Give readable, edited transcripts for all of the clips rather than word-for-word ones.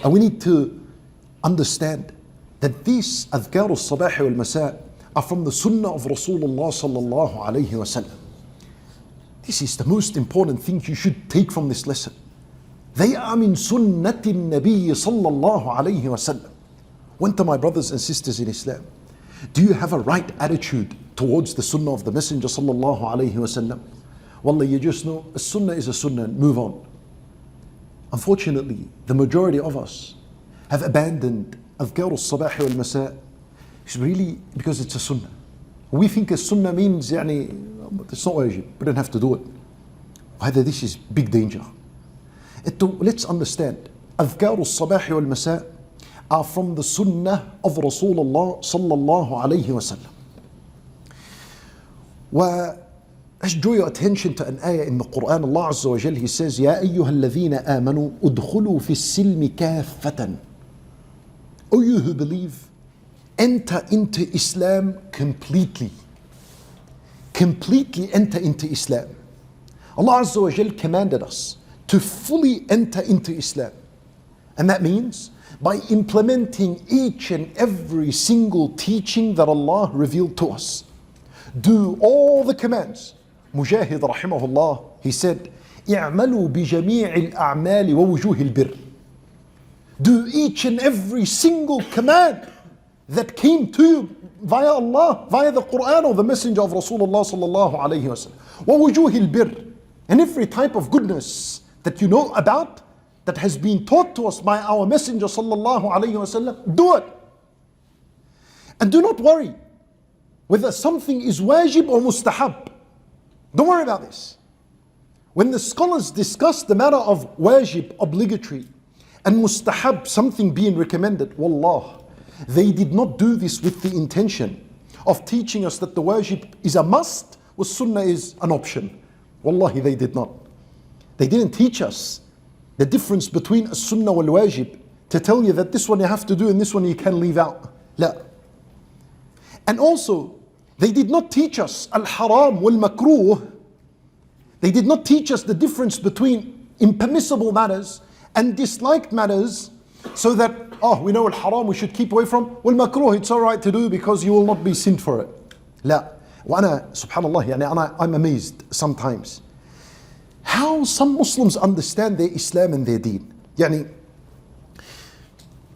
And we need to understand that these أذكار الصباح والمساء are from the sunnah of Rasulullah sallallahu alayhi wa sallam. This is the most important thing you should take from this lesson. They are min sunnati Nabi sallallahu alayhi wa sallam. When to my brothers and sisters in Islam, do you have a right attitude towards the sunnah of the Messenger sallallahu alayhi wa sallam? Wallah, you just know a sunnah is a sunnah and move on. Unfortunately, the majority of us have abandoned أذكار الصباح والمساء. It's really because it's a sunnah. We think a sunnah means it's not wajib, we don't have to do it. Whether this is big danger. Let's understand, أذكار الصباح والمساء are from the sunnah of Rasulullah sallallahu alayhi wa sallam. Let's draw your attention to an ayah in the Quran. Allah Azza wa Jal, He says, يَا أَيُّهَا الَّذِينَ آمَنُوا أُدْخُلُوا فِي السِّلْمِ كَافَّةً. O you who believe, enter into Islam completely. Completely enter into Islam. Allah Azza wa Jal commanded us to fully enter into Islam. And that means by implementing each and every single teaching that Allah revealed to us. Do all the commands. Mujahid rahimahullah, he said, اعملوا بجميع الأعمال ووجوه البر. Do each and every single command that came to you via Allah, via the Quran or the Messenger of Rasulullah sallallahu alayhi wa sallam. ووجوه البر. And every type of goodness that you know about, that has been taught to us by our Messenger sallallahu alayhi wa sallam, do it. And do not worry whether something is wajib or mustahab. Don't worry about this. When the scholars discuss the matter of wajib, obligatory, and mustahab, something being recommended, wallah, they did not do this with the intention of teaching us that the wajib is a must, or sunnah is an option. Wallahi, they did not. They didn't teach us the difference between a sunnah wal wajib to tell you that this one you have to do and this one you can leave out. La. And also, they did not teach us al-haram wal-makruh. They did not teach us the difference between impermissible matters and disliked matters, so that, we know al-haram we should keep away from, wal-makruh it's alright to do because you will not be sinned for it. La. وأنا subhanallah, I'm amazed sometimes how some Muslims understand their Islam and their deen.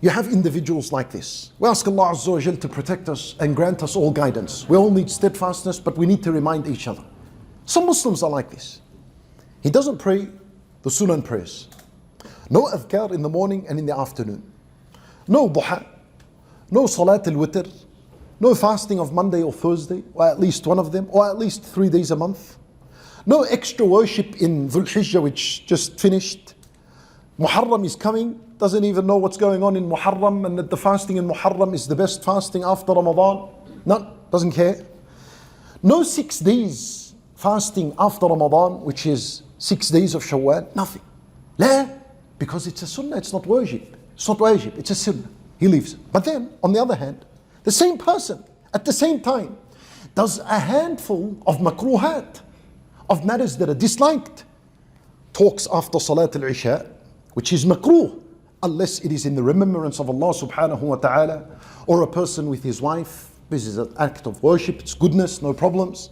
You have individuals like this. We ask Allah Azza wa Jal to protect us and grant us all guidance. We all need steadfastness, but we need to remind each other. Some Muslims are like this. He doesn't pray the sunan prayers. No adhkar in the morning and in the afternoon. No duha. No salat al-witr. No fasting of Monday or Thursday, or at least one of them, or at least 3 days a month. No extra worship in Dhul Hijjah, which just finished. Muharram is coming, doesn't even know what's going on in Muharram, and that the fasting in Muharram is the best fasting after Ramadan. No, doesn't care. No 6 days fasting after Ramadan, which is 6 days of Shawwal, nothing. La, because it's a sunnah, it's not wajib. It's not wajib, it's a sunnah. He leaves it. But then, on the other hand, the same person, at the same time, does a handful of makruhat, of matters that are disliked. Talks after Salat al-Isha, which is makruh, unless it is in the remembrance of Allah subhanahu wa ta'ala, or a person with his wife. This is an act of worship, it's goodness, no problems.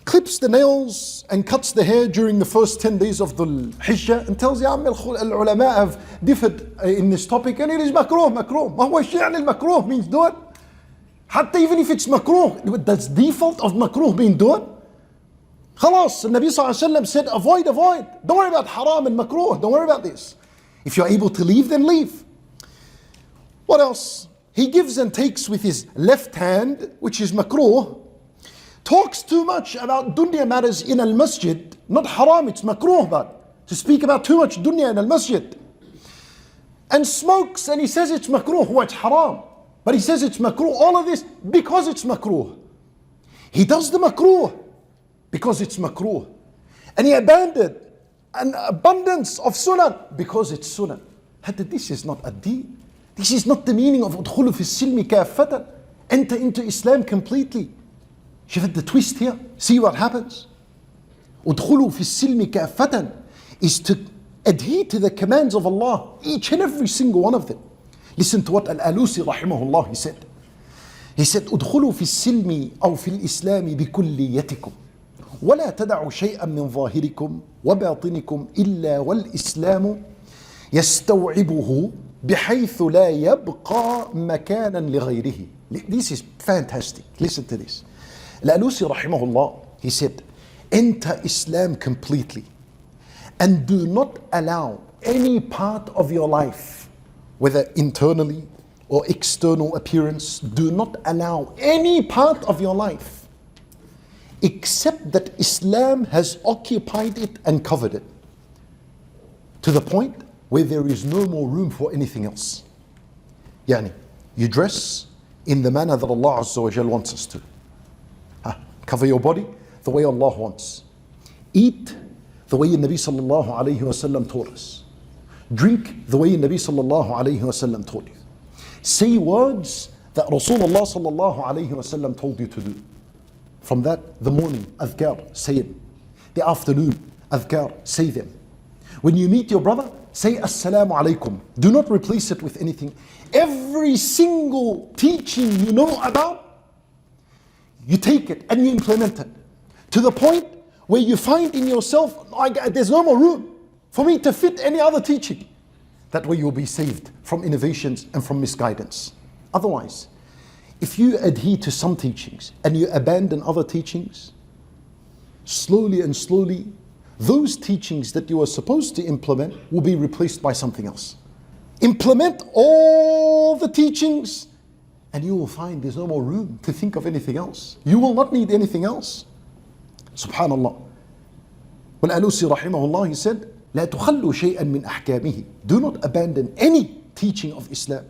Clips the nails and cuts the hair during the first 10 days of the Hijjah and tells you, al-ulama have differed in this topic and it is makruh. ما هو الشيء عن المكروه means do it. Hatta even if it's makruh, does default of makruh being do it? Khalas, the Nabi sallallahu alayhi wa sallam said avoid. Don't worry about haram and makruh, don't worry about this. If you're able to leave, then leave. What else? He gives and takes with his left hand, which is makruh. Talks too much about dunya matters in al-masjid. Not haram, it's makruh, but to speak about too much dunya in al-masjid. And smokes, and he says it's makruh, it's haram. But he says it's makruh, all of this, because it's makruh. He does the makruh, because it's makruh. And he abandoned an abundance of sunnah, because it's sunnah. This is not a deen. This is not the meaning of udkhulu fi silmi kaffatan. Enter into Islam completely. شوف the twist here. See what happens. Udkhulu fi silmi kaffatan is to Adhere to the commands of Allah, each and every single one of them. Listen to what Al-Alusi rahimahullah, he said. He said, ادخلوا في السلم أو في الإسلام بكليتكم ولا تدعوا شيئا من ظاهركم وباطنكم إلا والإسلام يستوعبه بحيث لا يبقى مكانا لغيره. This is fantastic. Listen to this. Al-Alusi rahimahullah, he said, enter Islam completely and do not allow any part of your life, whether internally or external appearance, do not allow any part of your life except that Islam has occupied it and covered it to the point where there is no more room for anything else. Yani, you dress in the manner that Allah Azza wa Jal wants us to. Cover your body the way Allah wants. Eat the way the Nabi sallallahu alayhi wa sallam taught us. Drink the way the Nabi sallallahu alayhi wa sallam taught you. Say words that Rasulullah sallallahu alayhi wa sallam told you to do. From that, the morning, adhkar, say it. The afternoon, adhkar, say them. When you meet your brother, say assalamu alaikum. Do not replace it with anything. Every single teaching you know about, you take it and you implement it. To the point where you find in yourself, there's no more room for me to fit any other teaching. That way you'll be saved from innovations and from misguidance. Otherwise, if you adhere to some teachings and you abandon other teachings, slowly and slowly, those teachings that you are supposed to implement will be replaced by something else. Implement all the teachings and you will find there's no more room to think of anything else. You will not need anything else. Subhanallah. Wal-Alusi rahimahullah, he said, لا تخلوا شيئا من أحكامه. Do not abandon any teaching of Islam.